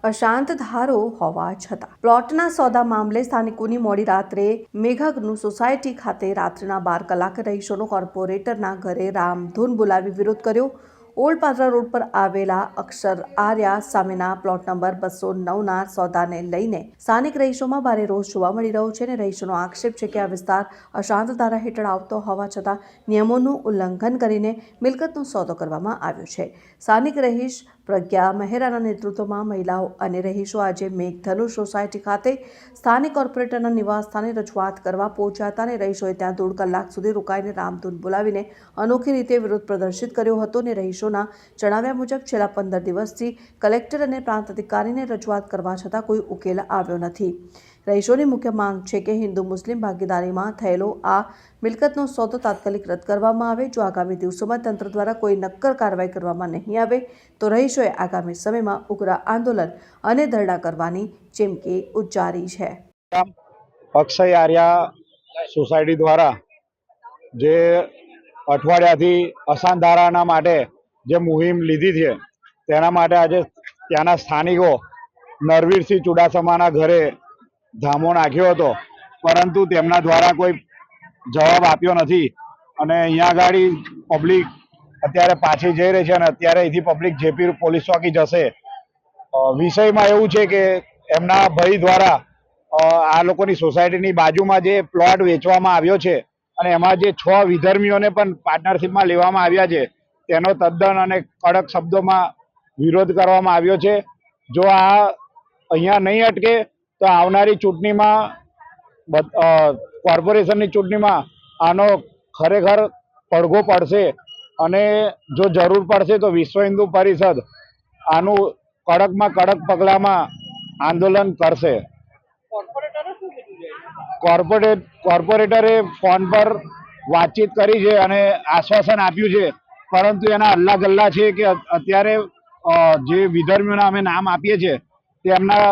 અશાંત ધારો હોવા છતાં પ્લોટના સોદા મામલે સ્થાનિકોની મોડી રાત્રે મેઘાગ્નુ સોસાયટી ખાતે રાત્રિના 12 કલાકે રહીશોનો કોર્પોરેટરના ઘરે રામધૂન બોલાવી વિરોધ કર્યો। ઓલ્ડ પાદરા રોડ પર આવેલા અક્ષર આર્યા સામેના પ્લોટ નંબર 209ના સોદાને લઈને સ્થાનિક રહીશોમાં ભારે રોષ જોવા મળી રહ્યો છે અને રહીશોનો આક્ષેપ છે કે આ વિસ્તાર અશાંત ધારા હેઠળ આવતો હોવા છતાં નિયમોનું ઉલ્લંઘન કરીને મિલકતનો સોદો કરવામાં આવ્યો છે। સ્થાનિક રહીશ પ્રજ્ઞા મહેરાના નેતૃત્વમાં મહિલાઓ અને રહીશો આજે મેઘધનુષ સોસાયટી ખાતે સ્થાનિક કોર્પોરેટરના નિવાસસ્થાને રજૂઆત કરવા પહોંચ્યા હતા અને રહીશોએ ત્યાં 1.5 કલાક સુધી રોકાઈને રામધૂન બોલાવીને અનોખી રીતે વિરોધ પ્રદર્શિત કર્યો હતો અને રહીશોના જણાવ્યા મુજબ છેલ્લા 15 દિવસથી કલેક્ટર અને પ્રાંત અધિકારીને રજૂઆત કરવા છતાં કોઈ ઉકેલ આવ્યો નથી। રહીશોની મુખ્ય માંગ છે કે હિન્દુ મુસ્લિમ ભાગીદારીમાં થયેલો આ મિલકતનો સોદો તાત્કાલિક રદ કરવામાં આવે। જો આગામી દિવસોમાં તંત્ર દ્વારા કોઈ નક્કર કાર્યવાહી કરવામાં નહીં આવે તો રહીશોએ આગામી સમયમાં ઉગ્ર આંદોલન અને ધરણા કરવાની ચીમકી ઉચ્ચારી છે। અક્ષર આર્યા સોસાયટી દ્વારા જે અઠવાડિયાથી અશાંત ધારાના માટે જે મુહિમ લીધી છે તેના માટે આજે ત્યાંના સ્થાનિકો નરવીરસિંહ ચુડાસમાના ઘરે ધામો નાખ્યો હતો, પરંતુ તેમના દ્વારા કોઈ જવાબ આપ્યો નથી અને અહીંયા આગળ પબ્લિક અત્યારે પાછી જઈ રહી છે અને અત્યારે અહીંથી પબ્લિક જેપી પોલીસ ચોકી જશે। વિષયમાં એવું છે કે એમના ભાઈ દ્વારા આ લોકોની સોસાયટીની બાજુમાં જે પ્લોટ વેચવામાં આવ્યો છે અને એમાં જે 6 વિધર્મીઓને પણ પાર્ટનરશિપમાં લેવામાં આવ્યા છે તેનો તદ્દન અને કડક શબ્દોમાં વિરોધ કરવામાં આવ્યો છે। જો આ અહીંયા નહીં અટકે તો આવનારી ચૂંટણીમાં કોર્પોરેશનની ચૂંટણીમાં આનો ખરેખર પડઘો પડશે અને જો જરૂર પડશે તો વિશ્વ હિન્દુ પરિષદ આનું કડકમાં કડક પગલામાં આંદોલન કરશે। કોર્પોરેટરે ફોન પર વાતચીત કરી છે અને આશ્વાસન આપ્યું છે, પરંતુ એના હલ્લા ગલ્લા છે કે અત્યારે જે વિધર્મીઓના અમે નામ આપીએ છીએ તેમના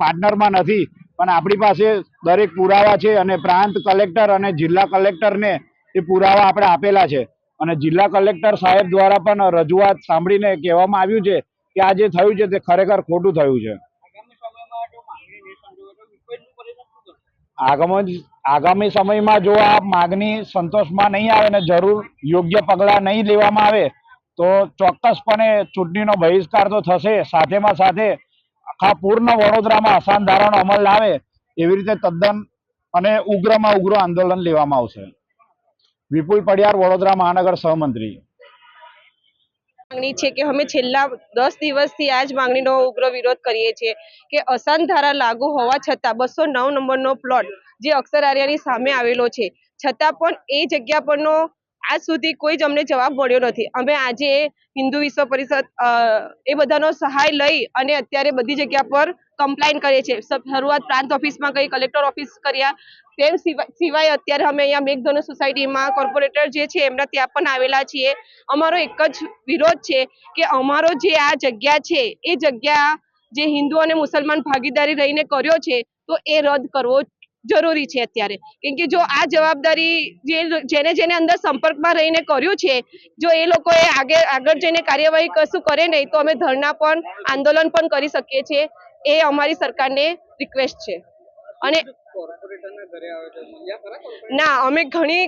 પાર્ટનરમાં નથી, પણ આપણી પાસે દરેક પુરાવા છે અને પ્રાંત કલેક્ટર અને જિલ્લા કલેક્ટરને એ પુરાવા આપણે આપેલા છે અને જિલ્લા કલેક્ટર સાહેબ દ્વારા પણ રજૂઆત સાંભળીને કહેવામાં આવ્યું છે કે આ જે થયું છે તે ખરેખર ખોટું થયું છે। આગામી સમયમાં જો આ માગણી સંતોષમાં નહીં આવે ને જરૂર યોગ્ય પગલાં નહીં લેવામાં આવે તો ચોક્કસપણે ચૂંટણીનો બહિષ્કાર તો થશે, સાથેમાં સાથે આખા પૂર્ણ વડોદરામાં અશાંત ધારાનો અમલ આવે એવી રીતે તદ્દન અને ઉગ્રમાં ઉગ્ર આંદોલન લેવામાં આવશે। વિપુલ પડિયાર, વડોદરા મહાનગર સહમંત્રી। માંગણી છે કે અમે છેલ્લા 10 દિવસથી આ જ માંગણીનો ઉગ્ર વિરોધ કરીએ છીએ કે અશાંત ધારા લાગુ હોવા છતાં 209 નંબરનો પ્લોટ જે અક્ષર આર્યાની સામે આવેલો છે છતાં પણ એ જગ્યા પરનો આજ સુધી કોઈ જ અમને જવાબ મળ્યો નથી। અમે આજે હિન્દુ વિશ્વ પરિષદ એ બધાનો સહાય લઈ અને અત્યારે બધી જગ્યા પર કમ્પ્લાઇન કરીએ છીએ। શરૂઆત પ્રાંત ઓફિસમાં ગઈ, કલેક્ટર ઓફિસ કર્યા, તેમ સિવાય અત્યારે અમે અહીંયા મેઘધનુષ સોસાયટીમાં કોર્પોરેટર જે છે એમના ત્યાં પણ આવેલા છીએ। અમારો એક જ વિરોધ છે કે અમારો જે આ જગ્યા છે એ જગ્યા જે હિન્દુ અને મુસલમાન ભાગીદારી રહીને કર્યો છે તો એ રદ કરવો જરૂરી છે અત્યારે, કેમ કે જો આ જવાબદારી જેને અંદર સંપર્કમાં રહીને કર્યું છે જો એ લોકોએ આગળ જઈને કાર્યવાહી કશું કરે નહીં તો અમે ધરણા પણ આંદોલન પણ કરી શકીએ છીએ। એ અમારી સરકારને રિક્વેસ્ટ છે। અને ના, અમે ઘણી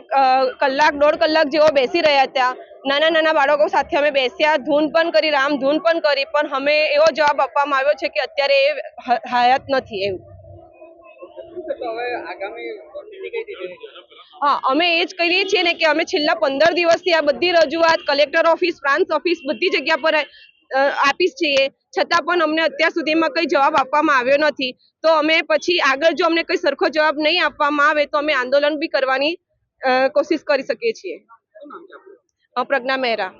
કલાક 1.5 કલાક જેવો બેસી રહ્યા હતા, નાના બાળકો સાથે અમે બેસ્યા, ધૂન પણ કરી, રામ ધૂન પણ કરી, પણ અમે એવો જવાબ આપવામાં આવ્યો છે કે અત્યારે એ હયાત નથી એવું। હા, અમે એ જ કહીએ છીએ ને કે અમે છેલ્લા 15 દિવસથી આ બધી રજૂઆત કલેક્ટર ઓફિસ, પ્રાંત ઓફિસ બધી જગ્યા પર આપીશ છીએ, છતાં પણ અમને અત્યાર સુધીમાં કંઈ જવાબ આપવામાં આવ્યો નથી। તો અમે પછી આગળ જો અમને કંઈ સરખો જવાબ નહીં આપવામાં આવે તો અમે આંદોલન બી કરવાની કોશિશ કરી શકીએ છીએ। પ્રજ્ઞા મહેરા।